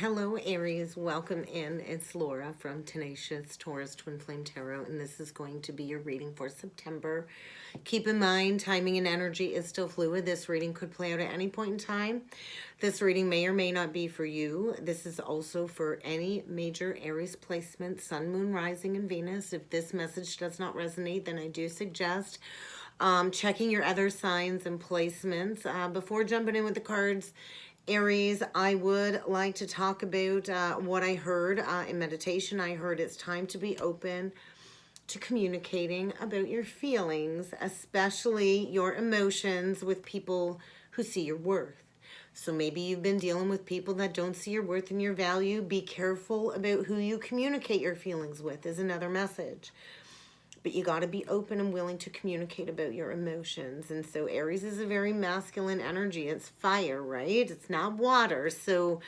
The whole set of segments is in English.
Hello, Aries. Welcome in. It's Laura from Tenacious Taurus Twin Flame Tarot, and this is going to be your reading for September. Keep in mind, timing and energy is still fluid. This reading could play out at any point in time. This reading may or may not be for you. This is also for any major Aries placement, Sun, Moon, Rising, and Venus. If this message does not resonate, then I do suggest checking your other signs and placements. Before jumping in with the cards, Aries, I would like to talk about what I heard in meditation. I heard it's time to be open to communicating about your feelings, especially your emotions, with people who see your worth. So maybe you've been dealing with people that don't see your worth and your value. Be careful about who you communicate your feelings with is another message. But you got to be open and willing to communicate about your emotions. And so Aries is a very masculine energy. It's fire, right? It's not water. So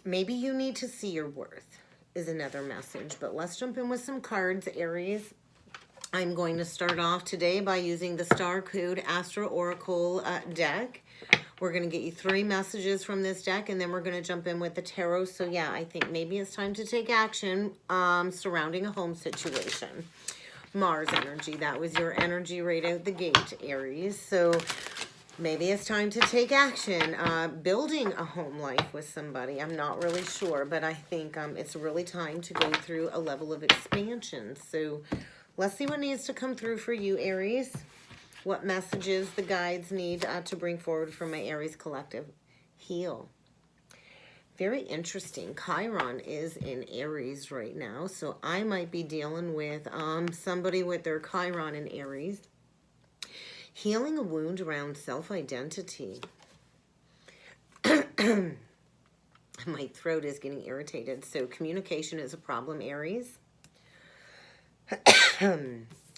maybe you need to see your worth is another message. But let's jump in with some cards, Aries. I'm going to start off today by using the Star Code Astro Oracle deck. We're going to get you 3 messages from this deck, and then we're going to jump in with the tarot. So yeah, I think maybe it's time to take action surrounding a home situation. Mars energy, that was your energy right out the gate, Aries. So maybe it's time to take action, building a home life with somebody. I'm not really sure, but I think it's really time to go through a level of expansion. So let's see what needs to come through for you, Aries. What messages the guides need to bring forward from my Aries collective. Heal. Very interesting. Chiron is in Aries right now, so I might be dealing with somebody with their Chiron in Aries. Healing a wound around self-identity. My throat is getting irritated, so communication is a problem, Aries.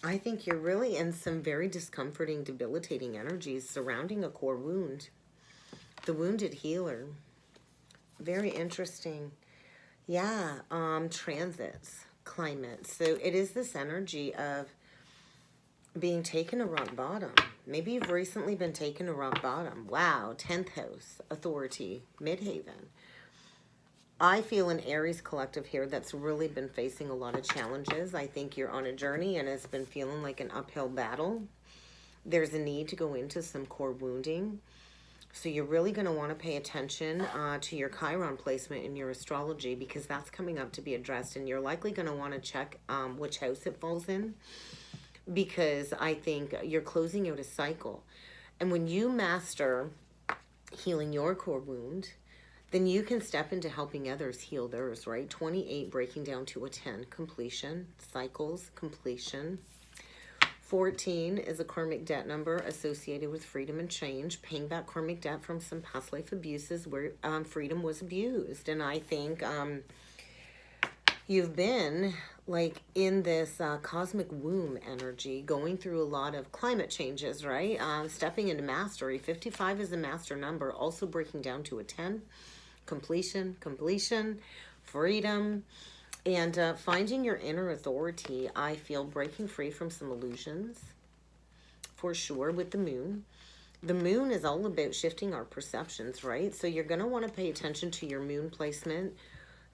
I think you're really in some very discomforting, debilitating energies surrounding a core wound. The wounded healer. Very interesting. Yeah, transits, climate. So it is this energy of being taken to rock bottom. Maybe you've recently been taken to rock bottom. Wow, 10th house, authority, midhaven. I feel an Aries collective here that's really been facing a lot of challenges. I think you're on a journey and it's been feeling like an uphill battle. There's a need to go into some core wounding. So you're really going to want to pay attention to your Chiron placement in your astrology, because that's coming up to be addressed. And you're likely going to want to check which house it falls in, because I think you're closing out a cycle. And when you master healing your core wound, then you can step into helping others heal theirs, right? 28 breaking down to a 10. Completion, cycles, completion. 14 is a karmic debt number associated with freedom and change, paying back karmic debt from some past life abuses where freedom was abused. And I think you've been like in this cosmic womb energy, going through a lot of climate changes, right? Stepping into mastery. 55 is a master number, also breaking down to a 10. Completion, freedom, and finding your inner authority. I feel breaking free from some illusions, for sure, with the moon. The moon is all about shifting our perceptions, right? So you're going to want to pay attention to your moon placement.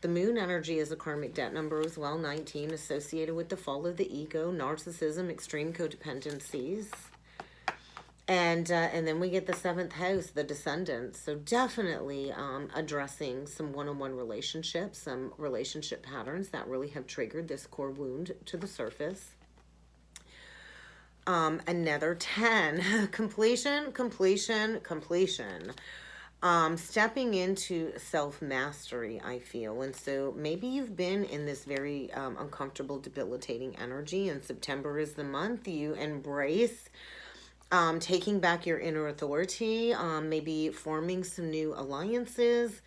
The moon energy is a karmic debt number as well, 19, associated with the fall of the ego, narcissism, extreme codependencies. And then we get the 7th house, the descendants. So definitely addressing some one-on-one relationships, some relationship patterns that really have triggered this core wound to the surface. Another 10, completion. Stepping into self-mastery, I feel. And so maybe you've been in this very uncomfortable, debilitating energy, and September is the month you embrace taking back your inner authority, maybe forming some new alliances,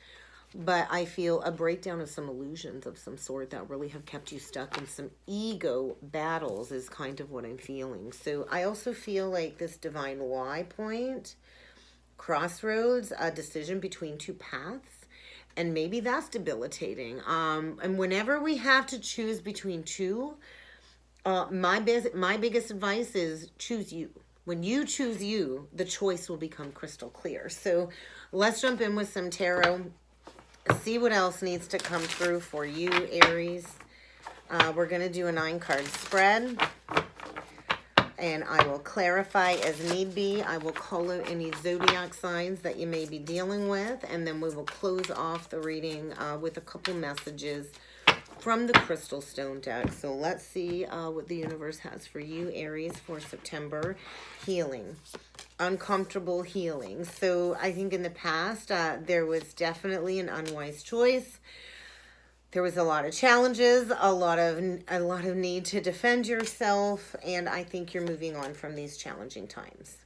but I feel a breakdown of some illusions of some sort that really have kept you stuck in some ego battles is kind of what I'm feeling. So I also feel like this divine Y point, crossroads, a decision between 2 paths, and maybe that's debilitating. And whenever we have to choose between 2, my biggest advice is choose you. When you choose you, the choice will become crystal clear. So let's jump in with some tarot. see what else needs to come through for you, Aries. We're going to do a 9-card spread. And I will clarify as need be. I will call out any zodiac signs that you may be dealing with. And then we will close off the reading with a couple messages from the Crystal Stone deck. So let's see what the universe has for you, Aries, for September. Healing. Uncomfortable healing. So I think in the past, there was definitely an unwise choice. There was a lot of challenges, a lot of need to defend yourself, and I think you're moving on from these challenging times.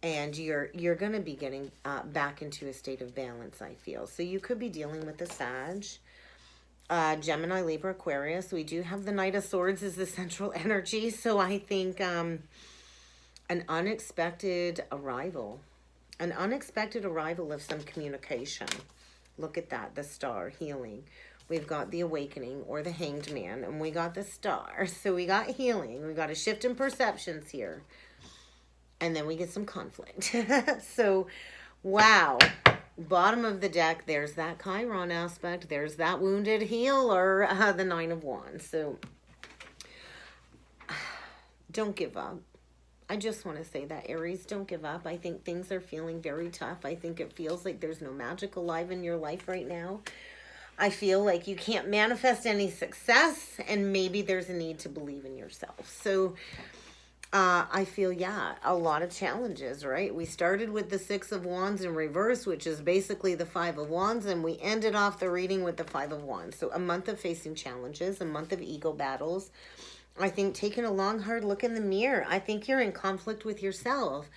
And you're going to be getting back into a state of balance, I feel. So you could be dealing with the Sag, Gemini, Libra, Aquarius. We do have the Knight of Swords as the central energy, so I think an unexpected arrival of some communication. Look at that, the Star, healing. We've got the Awakening or the Hanged Man, and we got the Star. So we got healing. We got a shift in perceptions here. And then we get some conflict. So, wow. Bottom of the deck, there's that Chiron aspect. There's that wounded healer, the 9 of Wands. So, don't give up. I just want to say that, Aries, don't give up. I think things are feeling very tough. I think it feels like there's no magic alive in your life right now. I feel like you can't manifest any success, and maybe there's a need to believe in yourself. So I feel, yeah, a lot of challenges, right? We started with the 6 of Wands in reverse, which is basically the 5 of Wands, and we ended off the reading with the 5 of Wands. So a month of facing challenges, a month of ego battles. I think taking a long, hard look in the mirror. I think you're in conflict with yourself.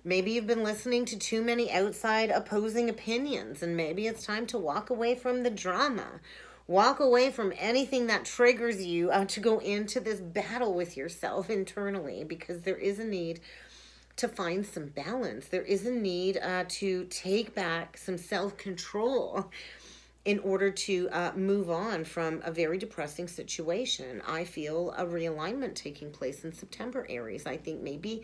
Maybe you've been listening to too many outside opposing opinions, and maybe it's time to walk away from the drama. Walk away from anything that triggers you to go into this battle with yourself internally, because there is a need to find some balance. There is a need to take back some self-control in order to move on from a very depressing situation. I feel a realignment taking place in September, Aries. I think maybe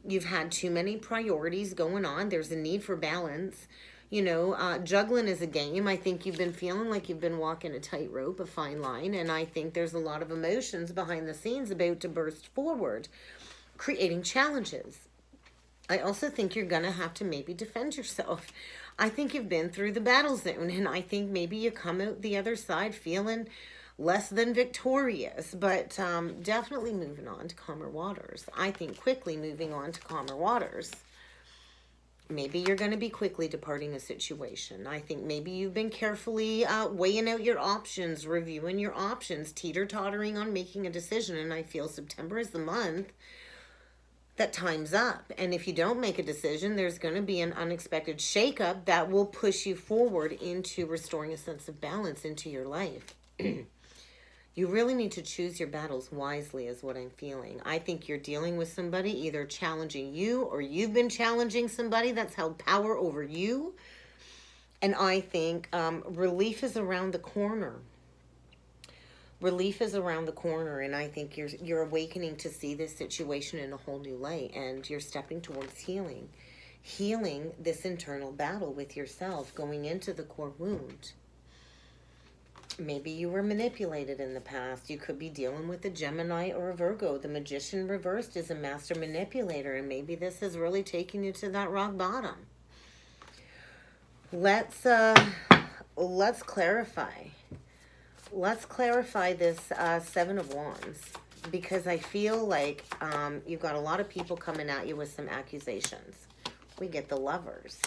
you've had too many priorities going on. There's a need for balance. You know, juggling is a game. I think you've been feeling like you've been walking a tightrope, a fine line, and I think there's a lot of emotions behind the scenes about to burst forward, creating challenges. I also think you're going to have to maybe defend yourself. I think you've been through the battle zone, and I think maybe you come out the other side feeling less than victorious, but definitely moving on to calmer waters. I think quickly moving on to calmer waters. Maybe you're going to be quickly departing a situation. I think maybe you've been carefully weighing out your options, reviewing your options, teeter-tottering on making a decision, and I feel September is the month that time's up. And if you don't make a decision, there's going to be an unexpected shakeup that will push you forward into restoring a sense of balance into your life. You really need to choose your battles wisely is what I'm feeling. I think you're dealing with somebody either challenging you, or you've been challenging somebody that's held power over you. And I think relief is around the corner. Relief is around the corner, and I think you're awakening to see this situation in a whole new light, and you're stepping towards healing. Healing this internal battle with yourself, going into the core wound. Maybe you were manipulated in the past. You could be dealing with a Gemini or a Virgo. The Magician reversed is a master manipulator, and maybe this is really taking you to that rock bottom. Let's clarify. Let's clarify this 7 of Wands, because I feel like you've got a lot of people coming at you with some accusations. We get the Lovers.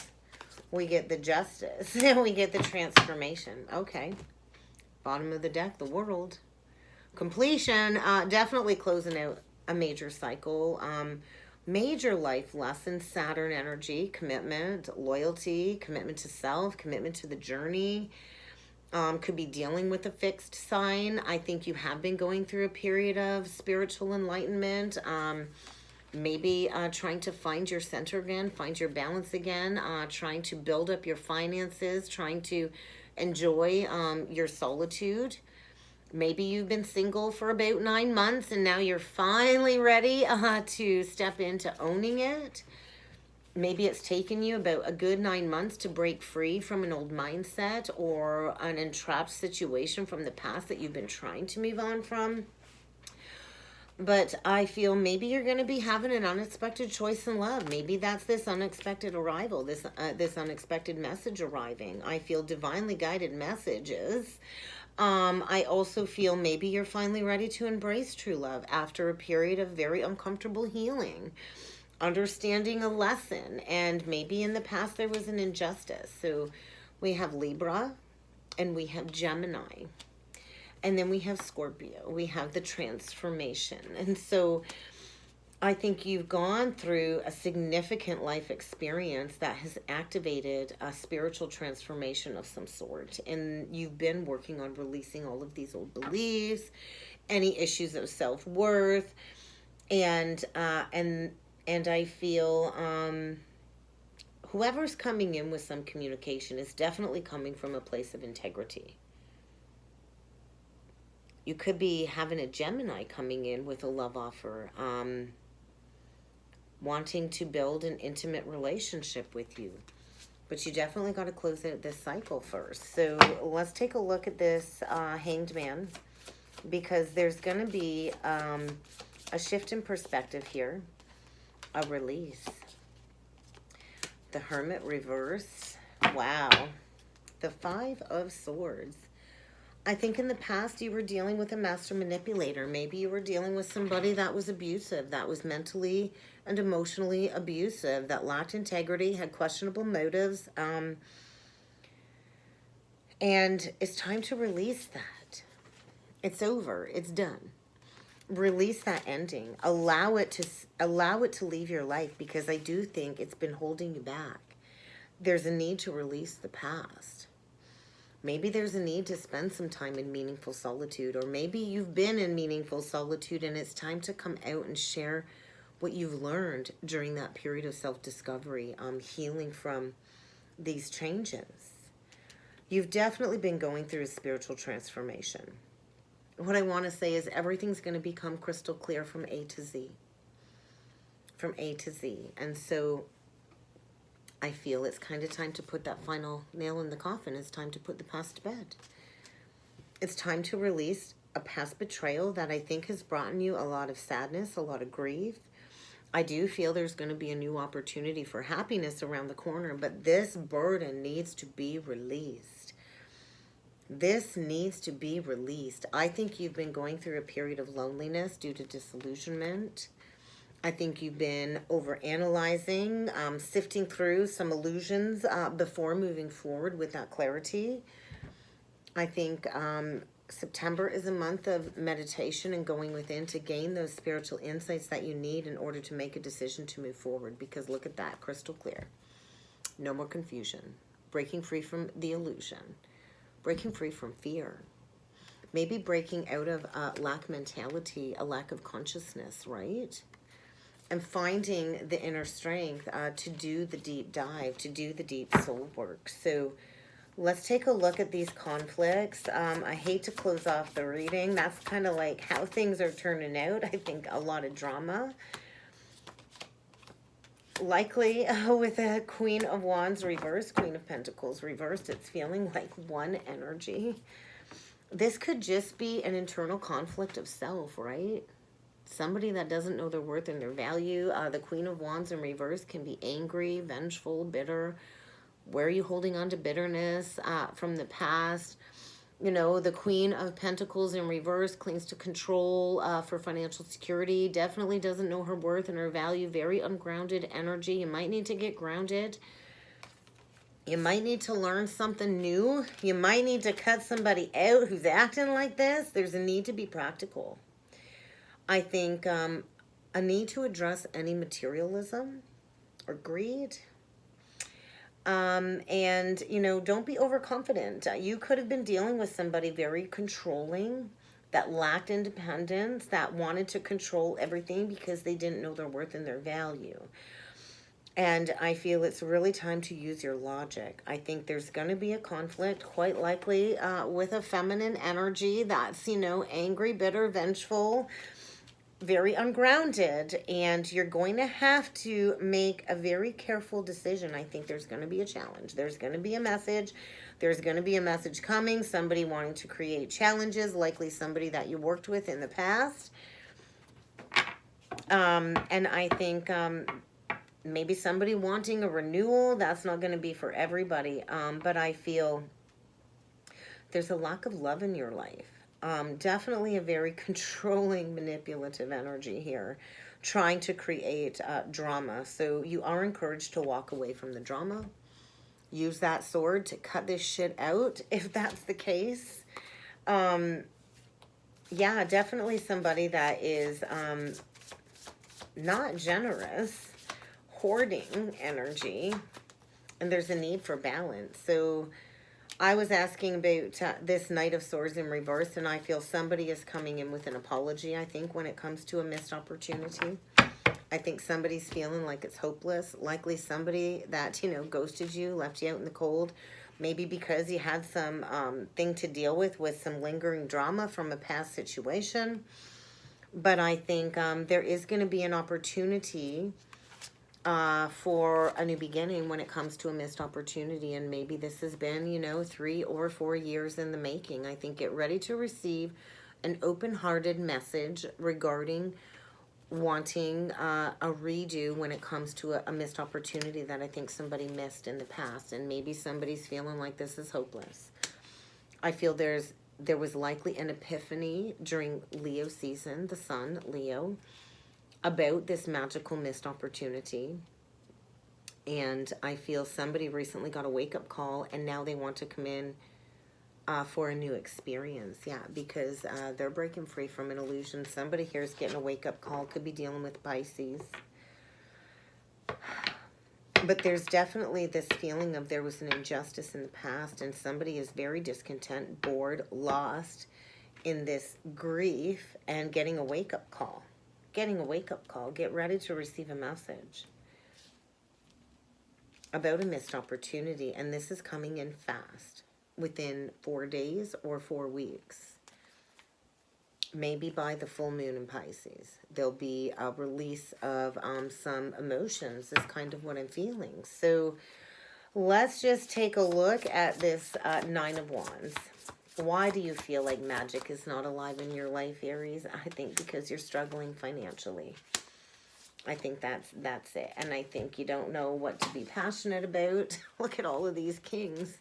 We get the Justice. We get the Transformation. Okay. Bottom of the deck, the World. Completion. Definitely closing out a major cycle. Major life lessons, Saturn energy, commitment, loyalty, commitment to self, commitment to the journey. Could be dealing with a fixed sign. I think you have been going through a period of spiritual enlightenment. Maybe trying to find your center again, find your balance again, trying to build up your finances, trying to enjoy your solitude. Maybe you've been single for about 9 months and now you're finally ready to step into owning it. Maybe it's taken you about a good 9 months to break free from an old mindset or an entrapped situation from the past that you've been trying to move on from. But I feel maybe you're going to be having an unexpected choice in love. Maybe that's this unexpected arrival, this unexpected message arriving. I feel divinely guided messages. I also feel maybe you're finally ready to embrace true love after a period of very uncomfortable healing, understanding a lesson, and maybe in the past there was an injustice. So we have Libra and we have Gemini. And then we have Scorpio. We have the transformation. And so I think you've gone through a significant life experience that has activated a spiritual transformation of some sort. And you've been working on releasing all of these old beliefs, any issues of self-worth. And I feel whoever's coming in with some communication is definitely coming from a place of integrity. You could be having a Gemini coming in with a love offer, wanting to build an intimate relationship with you. But you definitely got to close out this cycle first. So let's take a look at this Hanged Man, because there's going to be a shift in perspective here, a release. The Hermit reverse. Wow. The Five of Swords. I think in the past you were dealing with a master manipulator. Maybe you were dealing with somebody that was abusive, that was mentally and emotionally abusive, that lacked integrity, had questionable motives. And it's time to release that. It's over. It's done. Release that ending. Allow it to leave your life, because I do think it's been holding you back. There's a need to release the past. Maybe there's a need to spend some time in meaningful solitude, or maybe you've been in meaningful solitude and it's time to come out and share what you've learned during that period of self-discovery, healing from these changes. You've definitely been going through a spiritual transformation. What I want to say is everything's going to become crystal clear from A to Z. From A to Z. And so I feel it's kind of time to put that final nail in the coffin. It's time to put the past to bed. It's time to release a past betrayal that I think has brought you a lot of sadness, a lot of grief. I do feel there's going to be a new opportunity for happiness around the corner, but this burden needs to be released. This needs to be released. I think you've been going through a period of loneliness due to disillusionment. I think you've been overanalyzing, sifting through some illusions before moving forward with that clarity. I think September is a month of meditation and going within to gain those spiritual insights that you need in order to make a decision to move forward. Because look at that, crystal clear. No more confusion. Breaking free from the illusion. Breaking free from fear. Maybe breaking out of a lack mentality, a lack of consciousness, right? And finding the inner strength to do the deep dive, to do the deep soul work. So let's take a look at these conflicts. I hate to close off the reading. That's kind of like how things are turning out. I think a lot of drama. Likely with a Queen of Wands reversed, Queen of Pentacles reversed, it's feeling like one energy. This could just be an internal conflict of self, right? Somebody that doesn't know their worth and their value. The Queen of Wands in reverse can be angry, vengeful, bitter. Where are you holding on to bitterness from the past? You know, the Queen of Pentacles in reverse clings to control for financial security. Definitely doesn't know her worth and her value. Very ungrounded energy. You might need to get grounded. You might need to learn something new. You might need to cut somebody out who's acting like this. There's a need to be practical. I think a need to address any materialism or greed. And, you know, don't be overconfident. You could have been dealing with somebody very controlling, that lacked independence, that wanted to control everything because they didn't know their worth and their value. And I feel it's really time to use your logic. I think there's going to be a conflict, quite likely, with a feminine energy that's, you know, angry, bitter, vengeful. very ungrounded, and you're going to have to make a very careful decision. I think there's going to be a challenge. There's going to be a message. There's going to be a message coming. Somebody wanting to create challenges, likely somebody that you worked with in the past. And I think maybe somebody wanting a renewal. That's not going to be for everybody. But I feel there's a lack of love in your life. Definitely a very controlling, manipulative energy here, trying to create drama. So you are encouraged to walk away from the drama. Use that sword to cut this shit out, if that's the case. Yeah, definitely somebody that is not generous, hoarding energy, and there's a need for balance. So I was asking about this Knight of Swords in reverse, and I feel somebody is coming in with an apology, I think, when it comes to a missed opportunity. I think somebody's feeling like it's hopeless. Likely somebody that, you know, ghosted you, left you out in the cold. Maybe because you had some thing to deal with some lingering drama from a past situation. But I think there is going to be an opportunity for a new beginning when it comes to a missed opportunity. And maybe this has been, you know, 3 or 4 years in the making. I think get ready to receive an open-hearted message regarding wanting a redo when it comes to a missed opportunity that I think somebody missed in the past. And maybe somebody's feeling like this is hopeless. I feel there was likely an epiphany during Leo season, the sun, Leo, about this magical missed opportunity. And I feel somebody recently got a wake-up call, and now they want to come in for a new experience. Yeah, because they're breaking free from an illusion. Somebody here is getting a wake-up call. Could be dealing with Pisces. But there's definitely this feeling of there was an injustice in the past, and somebody is very discontent, bored, lost in this grief, and getting a wake-up call. Getting a wake-up call. Get ready to receive a message about a missed opportunity, and this is coming in fast, within 4 days or 4 weeks. Maybe by the full moon in Pisces. There'll be a release of some emotions, is kind of what I'm feeling. So let's just take a look at this 9 of Wands. Why do you feel like magic is not alive in your life, Aries? I think because you're struggling financially. I think that's it. And I think you don't know what to be passionate about. Look at all of these kings.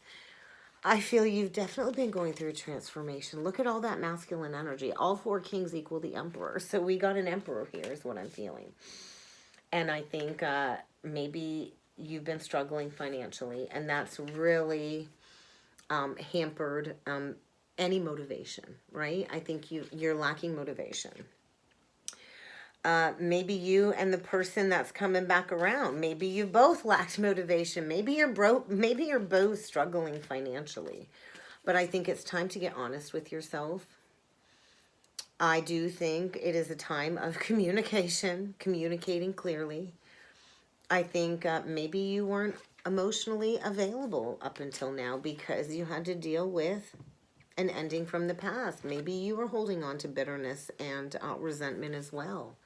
I feel you've definitely been going through a transformation. Look at all that masculine energy. All 4 kings equal the emperor. So we got an emperor here is what I'm feeling. And I think maybe you've been struggling financially, and that's really hampered any motivation, right? I think you're lacking motivation. Maybe you and the person that's coming back around, maybe you both lacked motivation. Maybe you're broke. Maybe you're both struggling financially. But I think it's time to get honest with yourself. I do think it is a time of communication, communicating clearly. I think maybe you weren't emotionally available up until now because you had to deal with an ending from the past. Maybe you were holding on to bitterness and resentment as well.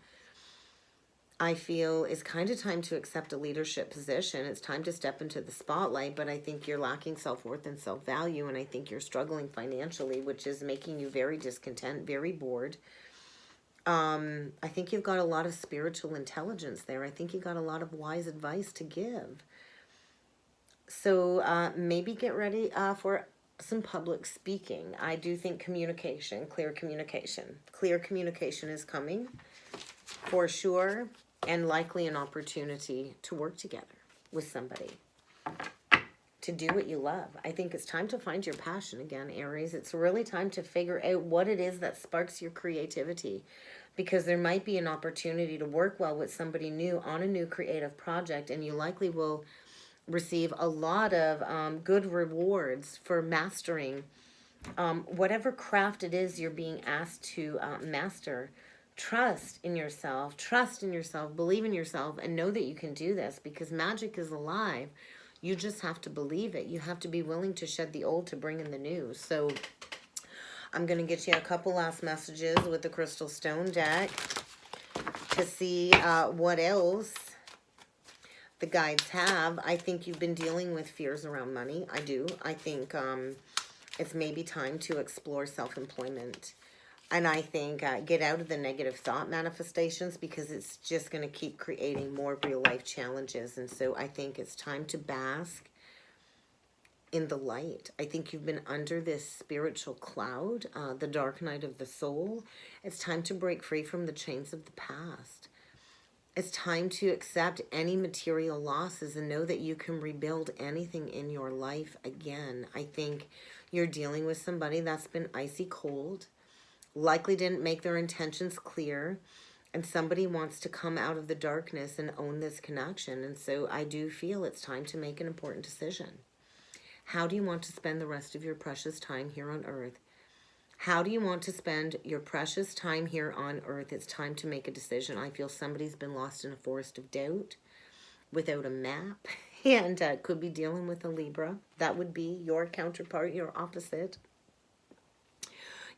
I feel it's kind of time to accept a leadership position. It's time to step into the spotlight, but I think you're lacking self-worth and self-value, and I think you're struggling financially, which is making you very discontent, very bored. I think you've got a lot of spiritual intelligence there. I think you got a lot of wise advice to give. So maybe get ready for some public speaking. I do think communication, clear communication. Clear communication is coming for sure, and likely an opportunity to work together with somebody, to do what you love. I think it's time to find your passion again, Aries. It's really time to figure out what it is that sparks your creativity, because there might be an opportunity to work well with somebody new on a new creative project, and you likely will receive a lot of good rewards for mastering whatever craft it is you're being asked to master. Trust in yourself, believe in yourself, and know that you can do this, because magic is alive. You just have to believe it. You have to be willing to shed the old to bring in the new. So I'm going to get you a couple last messages with the Crystal Stone deck. to see what else the guides have. I think you've been dealing with fears around money. I do. I think it's maybe time to explore self-employment. And I think get out of the negative thought manifestations, because it's just going to keep creating more real life challenges. And so I think it's time to bask in the light. I think you've been under this spiritual cloud, the dark night of the soul. It's time to break free from the chains of the past. It's time to accept any material losses and know that you can rebuild anything in your life again. I think you're dealing with somebody that's been icy cold, likely didn't make their intentions clear, and somebody wants to come out of the darkness and own this connection. And so I do feel it's time to make an important decision. How do you want to spend the rest of your precious time here on earth? How do you want to spend your precious time here on earth? It's time to make a decision. I feel somebody's been lost in a forest of doubt without a map, and could be dealing with a Libra. That would be your counterpart, your opposite.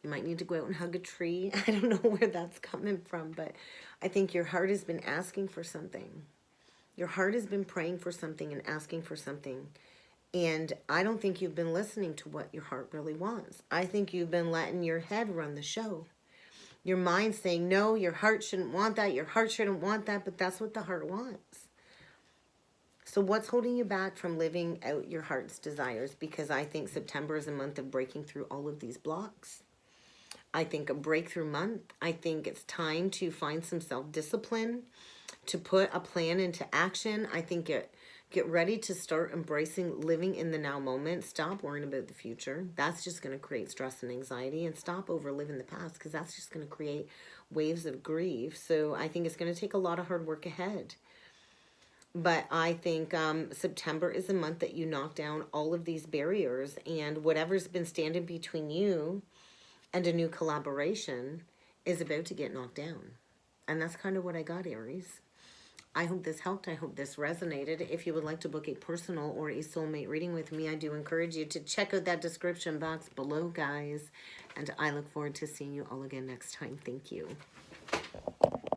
You might need to go out and hug a tree. I don't know where that's coming from, but I think your heart has been asking for something. Your heart has been praying for something and asking for something. And I don't think you've been listening to what your heart really wants. I think you've been letting your head run the show. Your mind saying, no, your heart shouldn't want that. Your heart shouldn't want that, but that's what the heart wants. So what's holding you back from living out your heart's desires? Because I think September is a month of breaking through all of these blocks. I think a breakthrough month. I think it's time to find some self-discipline, to put a plan into action. I think get ready to start embracing living in the now moment. Stop worrying about the future. That's just going to create stress and anxiety. And stop overliving the past, because that's just going to create waves of grief. So I think it's going to take a lot of hard work ahead. But I think September is a month that you knock down all of these barriers, and whatever's been standing between you and a new collaboration is about to get knocked down. And that's kind of what I got, Aries. I hope this helped. I hope this resonated. If you would like to book a personal or a soulmate reading with me, I do encourage you to check out that description box below, guys. And I look forward to seeing you all again next time. Thank you.